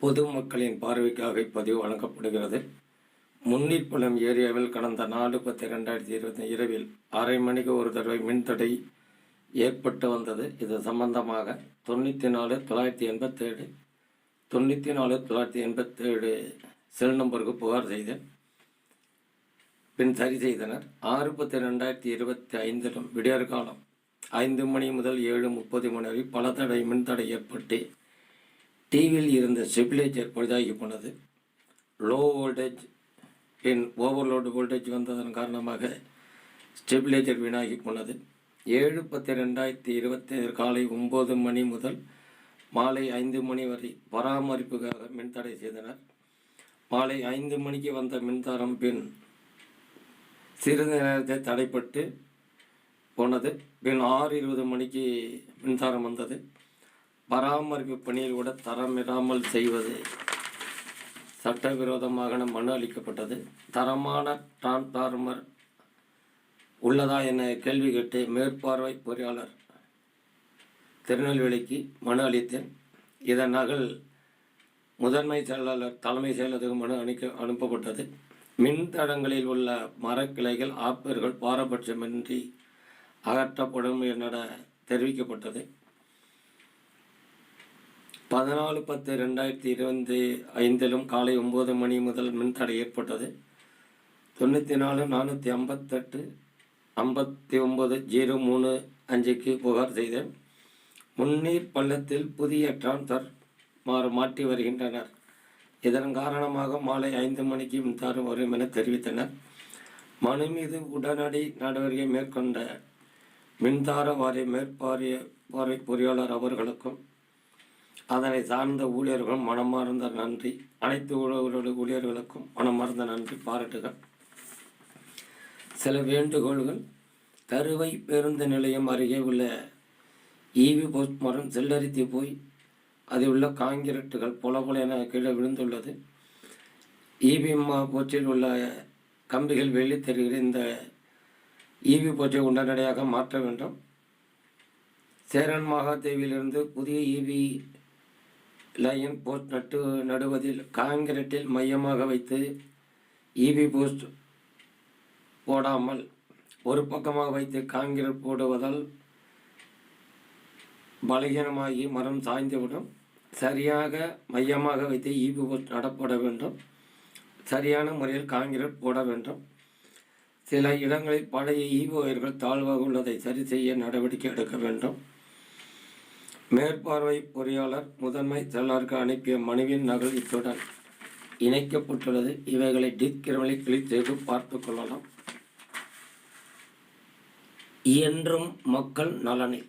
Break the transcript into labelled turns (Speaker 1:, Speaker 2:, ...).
Speaker 1: பொதுமக்களின் பார்வைக்காக இப்பதிவு வழங்கப்படுகிறது. முன்னிற்பள்ளம் ஏரியாவில் கடந்த 4/10/2020 இரவில் 1/2 மணிக்கு ஒரு தடவை மின்தடை ஏற்பட்டு வந்தது. இது சம்பந்தமாக 94 987 செல் நம்பருக்கு புகார் செய்தேன். பின் சரி செய்தனர். 6/10/2025 விடியற்காலம் 5 மணி முதல் 7:30 மணி வரை பல தடவை மின்தடை ஏற்பட்டு டிவியில் இருந்த ஸ்டெபிலைசர் பழுதாகி போனது. லோ வோல்டேஜ் பின் ஓவர்லோடு வோல்டேஜ் வந்ததன் காரணமாக ஸ்டெபிலைசர் வீணாகி போனது. 7/10/2025 காலை 9 மணி முதல் மாலை 5 மணி வரை பராமரிப்புக்காக மின்தடை செய்தனர். மாலை 5 மணிக்கு வந்த மின்சாரம் பின் சிறிது நேரத்தை தடைப்பட்டு போனது. பின் 6:20 மணிக்கு மின்சாரம் வந்தது. பராமரிப்பு பணியில் கூட தரமிடாமல் செய்வது சட்டவிரோதமாக மனு அளிக்கப்பட்டது. தரமான டிரான்ஸ்ஃபார்மர் உள்ளதா என கேள்வி கேட்டு மேற்பார்வை பொறியாளர் திருநெல்வேலிக்கு மனு அளித்தேன். இதன் நகல் முதன்மை செயலாளர் தலைமை செயலருக்கு மனு அனுப்பப்பட்டது. மின்தடங்களில் உள்ள மரக்கிளைகள் ஆப்பர்கள் பாரபட்சமின்றி அகற்றப்படும் என தெரிவிக்கப்பட்டது. 14/10/2025 காலை 9 மணி முதல் மின்தடை ஏற்பட்டது. 94 458 59 035க்கு புகார் செய்தேன். முன்னீர் பள்ளத்தில் புதிய டிரான்ஸ்ஃபார்மர் மாற்றி வருகின்றனர். இதன் காரணமாக மாலை 5 மணிக்கு மின்சாரம் வரும் என தெரிவித்தனர். மனு மீது உடனடி நடவடிக்கை மேற்கொண்ட மின்சார வாரிய மேற்பார்வை பொறியாளர் அவர்களுக்கும் அதனை சார்ந்த ஊழியர்களும் மனமார்ந்த நன்றி. அனைத்து ஊழியர்களுக்கும் மனமார்ந்த நன்றி, பாராட்டுகள். சில வேண்டுகோள்கள். தருவை பேருந்து நிலையம் அருகே உள்ள ஈவி போஸ்ட் மரம் செல்லரித்து போய் அதில் உள்ள காங்கிரீட்டுகள் பொல என கீழே விழுந்துள்ளது. ஈவி போஸ்டில் உள்ள கம்பிகள் வெளியே தெரிகிறது. இந்த ஈவி போஸ்டை உடனடியாக மாற்ற வேண்டும். சேரன் மகாதேவியிலிருந்து புதிய ஈவி லைன் போஸ்ட் நடுவதில் காங்கிரீட்டில் மையமாக வைத்து ஈவி போஸ்ட் போடாமல் ஒரு பக்கமாக வைத்து காங்கிரீட் போடுவதால் பலகீனமாகி மரம் சாய்ந்துவிடும். சரியாக மையமாக வைத்து ஈவி போஸ்ட் நடப்பட வேண்டும். சரியான முறையில் காங்கிரீட் போட வேண்டும். சில இடங்களில் பழைய ஈவி ஒயர்கள் தாழ்வாக உள்ளதை சரி செய்ய நடவடிக்கை எடுக்க வேண்டும். மேற்பார்வை பொறியாளர் முதன்மை செயலாளருக்கு அனுப்பிய மனுவின் நகல் இத்துடன் இணைக்கப்பட்டுள்ளது. இவைகளை டிஸ்கிரிமினலை கிளிக் செய்து பார்த்து கொள்ளலாம். என்றும் மக்கள் நலனில்.